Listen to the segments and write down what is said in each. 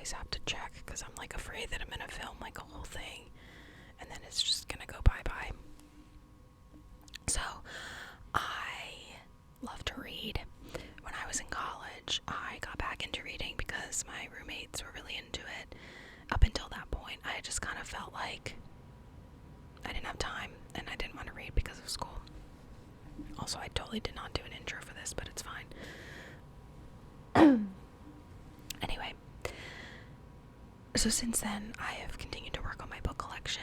always have to check because I'm like afraid that I'm gonna film like a whole thing and then it's just gonna go bye-bye. So I love to read. When I was in college, I got back into reading because my roommates were really into it. Up until that point, I just kind of felt like I didn't have time and I didn't want to read because of school. Also, I totally did not do an intro for this, but it's fine. Anyway, so since then, I have continued to work on my book collection.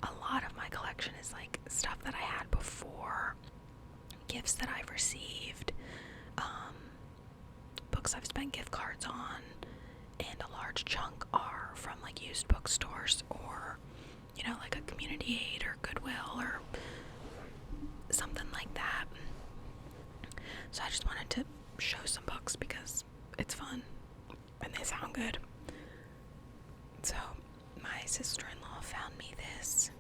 A lot of my collection is like stuff that I had before, gifts that I've received, books I've spent gift cards on, and a large chunk are from like used bookstores or, you know, like a Community Aid or Goodwill or something like that. So I just wanted to show some books because it's fun and they sound good. So my sister-in-law found me this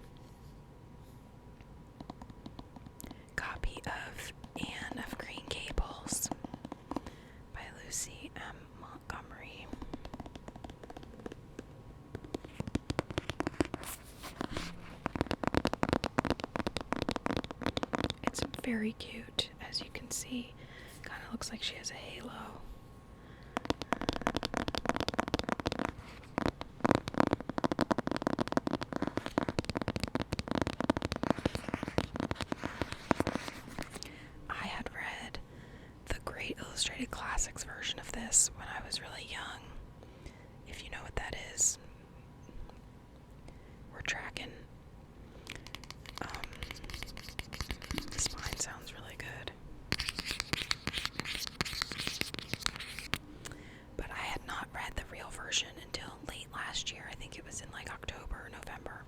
copy of Anne of Green Gables by Lucy M. Montgomery. It's very cute, as you can see. Kind of looks like she has a halo. I had read the Great Illustrated Classics version of this when I was really young. If you know what that is, we're tracking. The spine sounds really good. But I had not read the real version until late last year. I think it was in like October or November.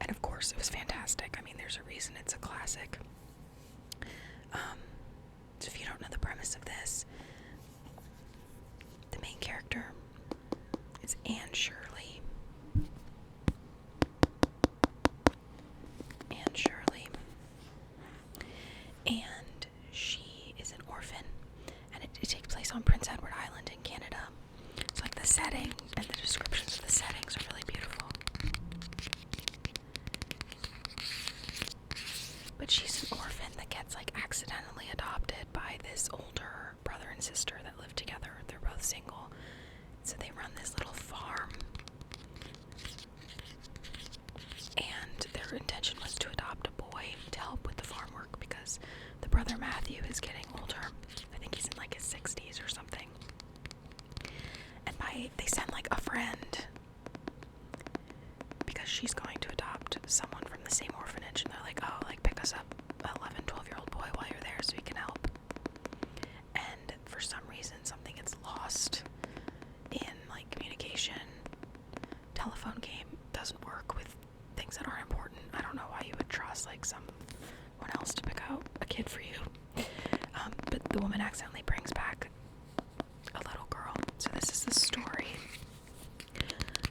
And of course, it was fantastic. I mean, there's a reason it's a classic. So if you don't know the premise of this, the main character is Anne Shirley. Anne Shirley. And she is an orphan. And it takes place on Prince Edward Island in Canada. So like the setting and the descriptions of the settings are really beautiful. But she's an orphan that gets like accidentally adopted by this older brother and sister that live together. They're both single. So they run this little farm. And their intention was to adopt a boy to help with the farm work because the brother Matthew is getting older. I think he's in like his 60s or something. And they send like a friend because she's going to adopt someone from the same orphanage, and they're like, oh, like pick us up an 11, 12-year-old boy while you're there so we can help. And for some reason something gets lost in like communication. Telephone game doesn't work with things that aren't important. I don't know why you would trust like someone else to pick out a kid for you. But the woman accidentally brings back a little girl. So this is the story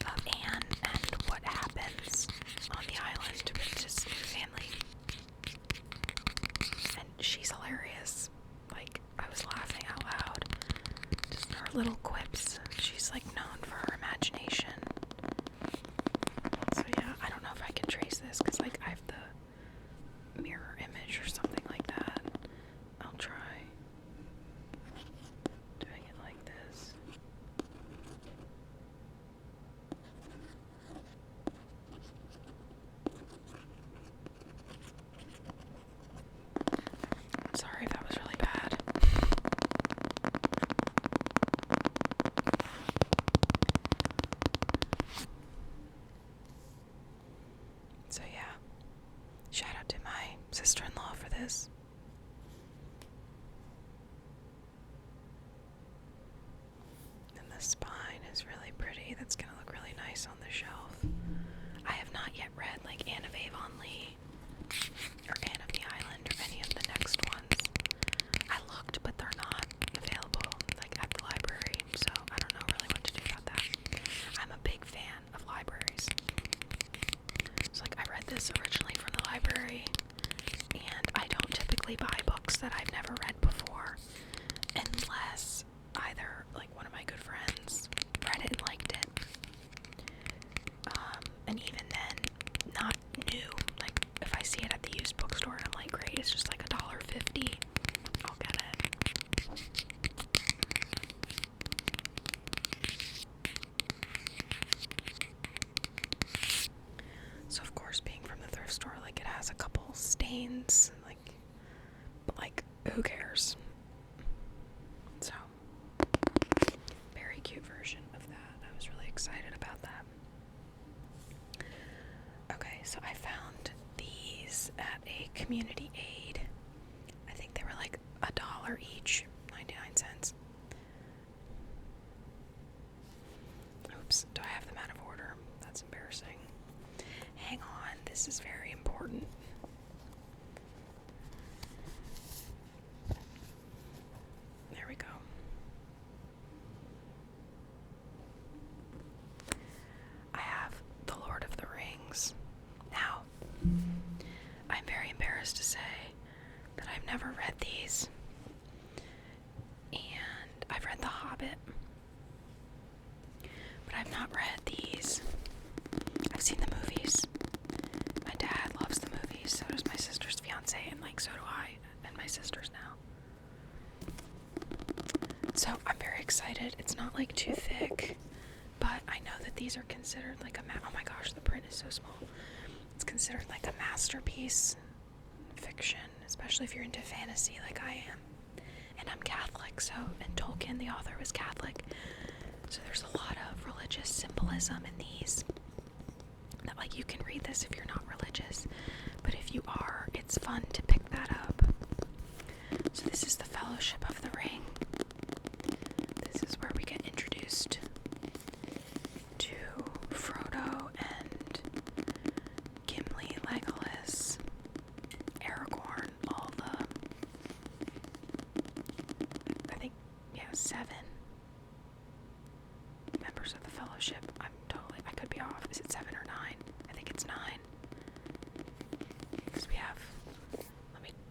of Anne and what happens on the island with this new family. And she's hilarious. Like, I was laughing out loud. Just her little quips. She's like known for her imagination. So yeah, I don't know if I can trace this because like I have the mirror image or something like that. I'll try doing it like this. Sorry if that was really bad. So yeah, shout out to my sister-in-law for this. And the spine is really pretty. That's gonna look really nice on the shelf. I have not yet read like Anne of Avonlea or Anne of the Island or any of the next ones. I looked, but they're not available like at the library, so I don't know really what to do about that. I'm a big fan of libraries. So like I read this originally from the library, and I don't typically buy books that I've never read before unless either like one of my good friends read it community aid. I think they were like $1 each, 99 cents. Oops, do I have them out of order? That's embarrassing. Hang on, this is very important. There we go. I have The Lord of the Rings. Now, I'm very embarrassed to say that I've never read these. And I've read The Hobbit. But I've not read these. I've seen the movies. My dad loves the movies, so does my sister's fiance, and like so do I, and my sister's now. So I'm very excited. It's not like too thick, but I know that these are considered like oh my gosh, the print is so small. It's considered like a masterpiece fiction, especially if you're into fantasy like I am. And I'm Catholic, so, and Tolkien, the author, was Catholic. So there's a lot of religious symbolism in these. That like you can read this if you're not religious, but if you are, it's fun to pick that up. So this is the Fellowship of the Ring. This is where we get introduced to Frodo and Gimli, Legolas, Aragorn, all the, I think, 7 members of the Fellowship. I could be off. Is it 7 or 9? I think it's 9. Because we have,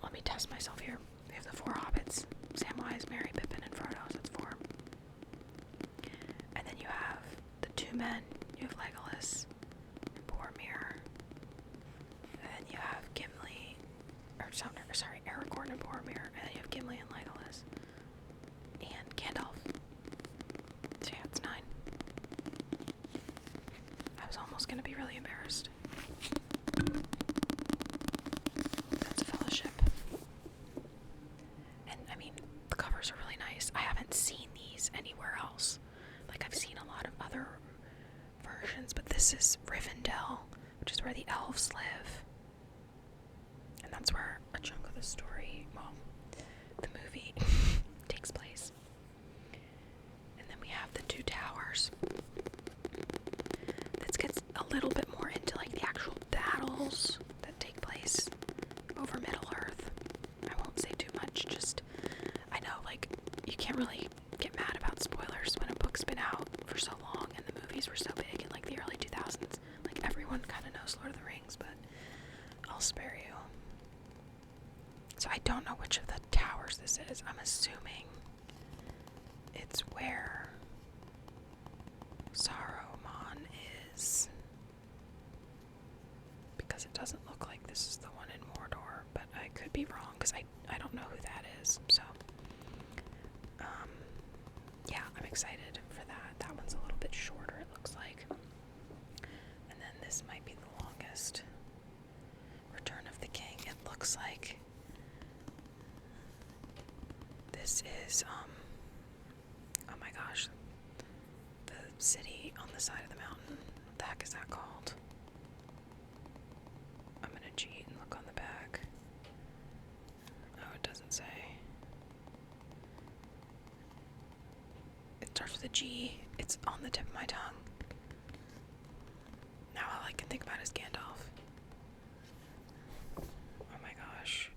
let me test myself here. We have the 4 hobbits: Samwise, Merry, Pippin, and Frodo. So that's 4. And then you have the 2 men. You have Legolas and Boromir. And then you have Gimli, Aragorn and Boromir. And then you have Gimli and Legolas. And Gandalf. So yeah, it's 9. I was almost gonna be really embarrassed. That's a Fellowship. And I mean, the covers are really nice. I haven't seen these anywhere else. Like, I've seen a lot of other versions, but this is Rivendell, which is where the elves live. And that's where a chunk of the story, well, the movie takes place. And then we have the 2 towers. This gets a little bit more into like the actual battles that take place over Middle-earth. I won't say too much, just, I know like you can't really get mad about spoilers when a book's been out for so long and the movies were so big in like the early 2000s. Like, everyone kind of knows Lord of the Rings, but I'll spare you. So I don't know which of the towers this is. I'm assuming it's where Saruman is, because it doesn't look like this is the one in Mordor, but I could be wrong because I don't know who that is. So yeah, I'm excited for that. That one's a little bit shorter, it looks like. And then this might be the longest. Return of the King. It looks like this is oh my gosh, the city on the side of the mountain. What the heck is that called? I'm gonna cheat and look on the back. Oh, it doesn't say. It starts with a G. It's on the tip of my tongue. Now all I can think about is Gandalf. Oh my gosh.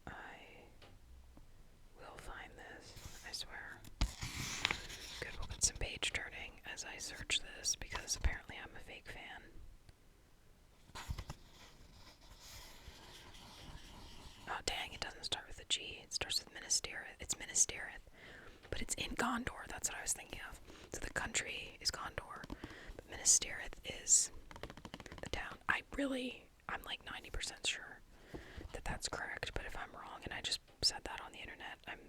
I will find this, I swear. Good, we'll get some page turning as I search this, because apparently I'm a fake fan. Oh dang, it doesn't start with a G. It starts with Minas Tirith. It's Minas Tirith, but it's in Gondor. That's what I was thinking of. So the country is Gondor, but Minas Tirith is the town. I'm like 90% sure that that's correct, but if I'm wrong and I just said that on the internet, I'm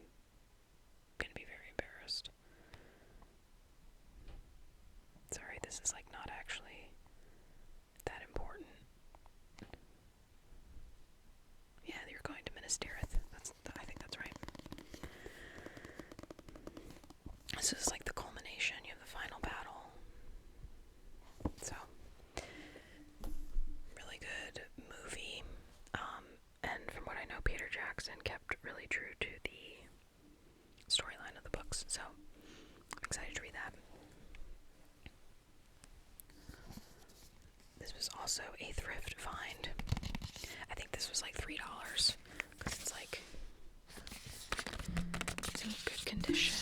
gonna be very embarrassed. Sorry, this is like not actually that important. Yeah, you're going to Minas Tirith. I think that's right. This is like the culmination. You have the final was also a thrift find. I think this was like $3 because it's like it's in good condition.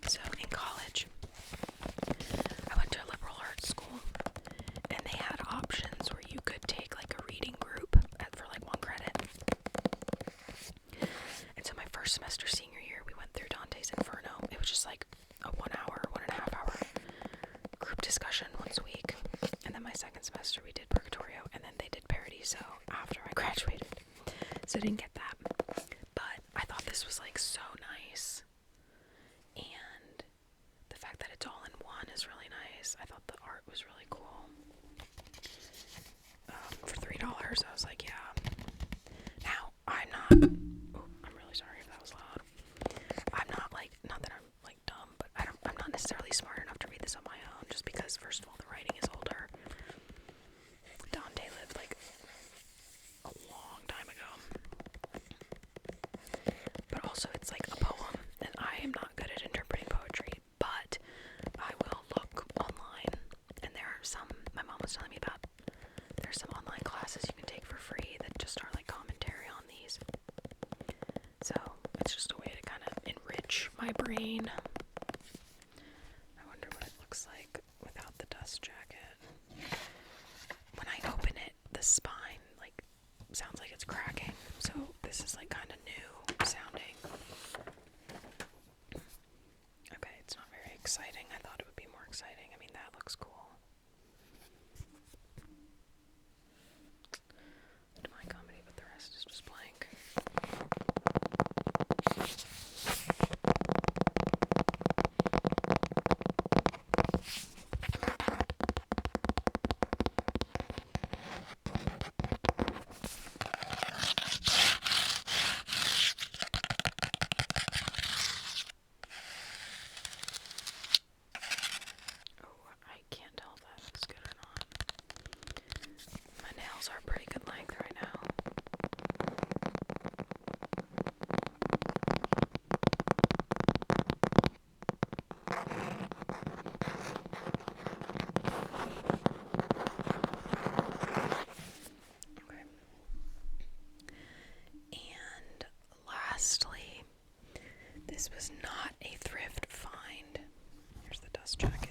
So in college, I went to a liberal arts school, and they had options where you could take like a reading group for like 1 credit. And so my first semester senior year, we went through Dante's Inferno. It was just like a 1.5 hour group discussion once a week. And then my second semester we did Purgatorio, and then they did Paradiso after I graduated. So I didn't get that. But I thought this was like so nice. And the fact that it's all in one is really nice. I thought the art was really cool. For $3, I was like, yeah. Now, I'm really sorry if that was loud. I'm not like, not that I'm like dumb, but I'm not necessarily smart enough to read this on my own, just because, first of all, the writing is older. Dante lived like a long time ago. But also, it's like a poem, and I am not good at interpreting poetry, but I will look online, and there are some, my mom was telling me about, there's some online classes you can take for free that just are like commentary on these. So it's just a way to kind of enrich my brain. I wonder what it looks like without the dust jacket. When I open it, the spine like sounds like it's cracking. So this is like kind of new sounding. Okay, it's not very exciting. I thought it would be more exciting. I mean, that looks cool. My comedy, but the rest is just blank. Oh, I can't tell if that looks good or not. My nails are pretty good length right now. Okay. And lastly, this was not a thrift find. Here's the dust jacket.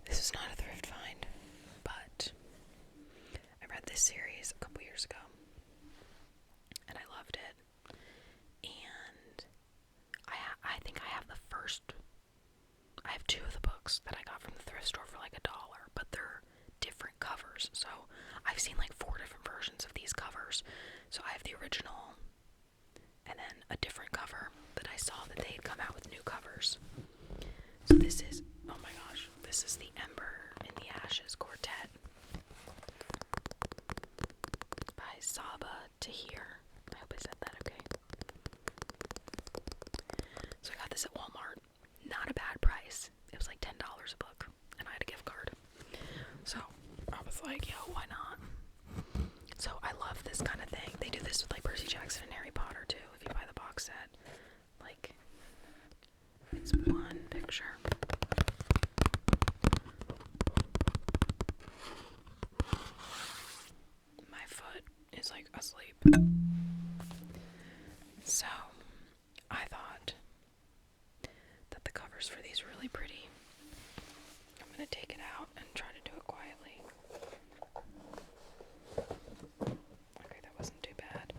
This is not a thrift find, but I read this series a couple years ago, and I loved it. And I think I have I have 2 of the books that I got from the thrift store for like $1, but they're different covers. So I've seen like 4 different versions of these covers. So I have the original, and then a different cover, but I saw that they had come out with new covers. So this is, oh my gosh, this is the Ember in the Ashes Quartet by Saba Tahir. I hope I said that okay. So I got this at Walmart. Not a bad price. It was like $10 a book, and I had a gift card. So I was like, yo, why not? So I love this kind of thing. They do this with like Percy Jackson and Harry Potter too, if you buy the box set. Like, it's one picture. My foot is like asleep. So I thought that the covers for these were really pretty. I'm gonna take it out and try to do it quietly. Okay, that wasn't too bad.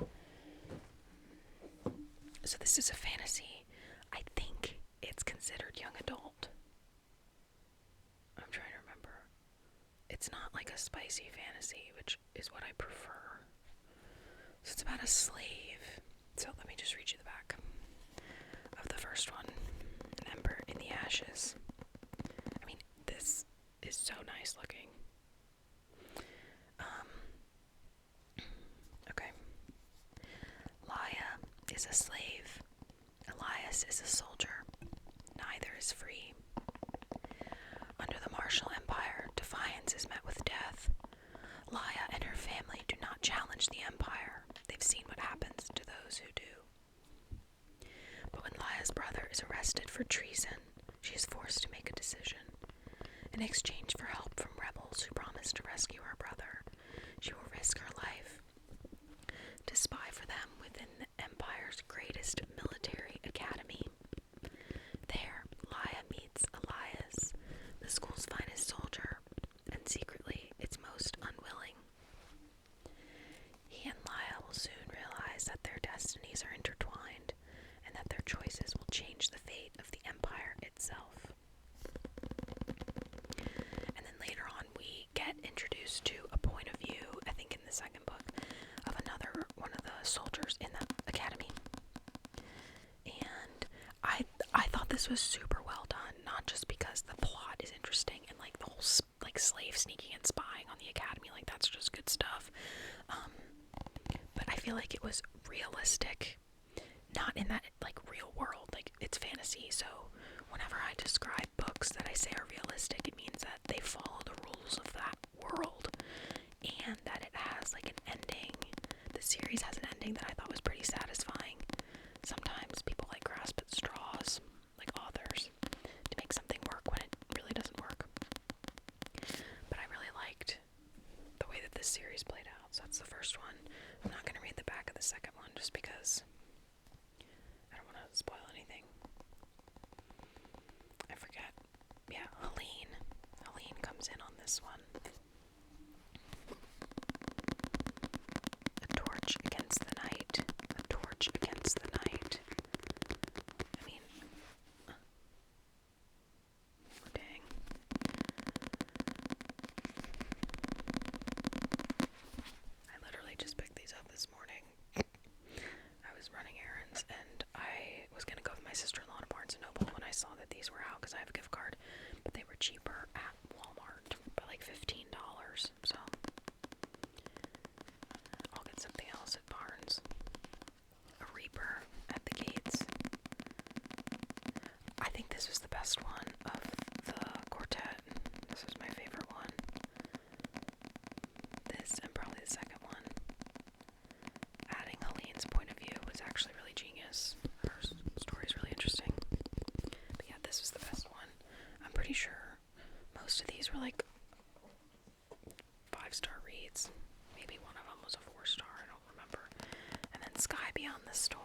So this is a fantasy. I think it's considered young adult. I'm trying to remember. It's not like a spicy fantasy, which is what I prefer. So it's about a slave. So let me just read you the back of the first one. An Ember in the Ashes. I mean, this is so nice looking. Okay. Laia is a slave. Elias is a soldier. Neither is free. Under the Martial Empire, defiance is met with death. Laia and her family do not challenge the Empire. They've seen what happens to those who do. Laya's brother is arrested for treason, she is forced to make a decision. In exchange for help from rebels who promise to rescue her brother, she will risk her life to spy for them within the Empire's greatest military academy. There, Laya meets Elias, the school's finest soldier, and secretly its most unwilling. He and Laya will soon realize that their destinies are intertwined, and that their choices will change the fate of the Empire itself. And then later on, we get introduced to a point of view, I think in the second book, of another one of the soldiers in the academy. And I thought this was super well done, not just because the plot is interesting and like the whole like slave sneaking and spying on the academy, like that's just good stuff. But I feel like it was realistic, not in that like real world, like it's fantasy. So whenever I describe books that I say are realistic, it means that they follow the rules of that world and that it has like an ending. The series has an ending that I thought was pretty satisfying. Sometimes people like grasp at straws, like authors, to make something work when it really doesn't work. But I really liked the way that this series played out. So that's the first one. I'm not going to read the back of the second one just because I don't want to spoil anything. I forget. Yeah, Helene. Helene comes in on this one. A torch against the night. A torch against the night. I mean, dang. I literally just picked these up this morning. I was running errands and I was going to go with my sister-in-law to Barnes & Noble when I saw that these were out because I have a gift card, but they were cheaper at Walmart by like $15, so I'll get something else at Barnes. A Reaper at the Gates. I think this was the best one of the quartet. This was my favorite one. This and probably the second one. Adding Helene's point of view was actually really genius. Her story is really interesting. But yeah, this was the best one. I'm pretty sure most of these were like 5-star reads. Maybe one of them was a 4-star, I don't remember. And then Sky Beyond the Storm.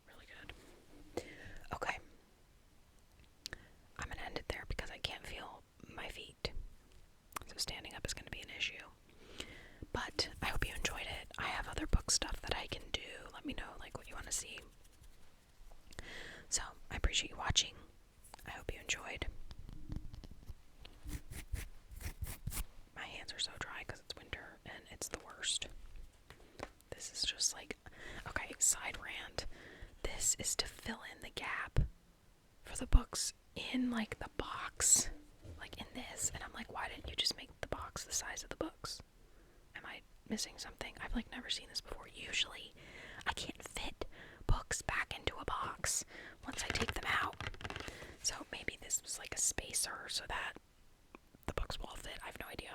Really good. Okay. I'm gonna end it there because I can't feel my feet. So standing up is gonna be an issue. But I hope you enjoyed it. I have other book stuff that I can do. Let me know like what you want to see. So I appreciate you watching. I hope you enjoyed. My hands are so dry because it's winter and it's the worst. This is just like, okay, side rant. This is to fill in the gap for the books in like the box, like in this. And I'm like, why didn't you just make the box the size of the books? Am I missing something? I've like never seen this before. Usually I can't fit books back into a box once I take them out. So maybe this was like a spacer so that the books will all fit. I have no idea.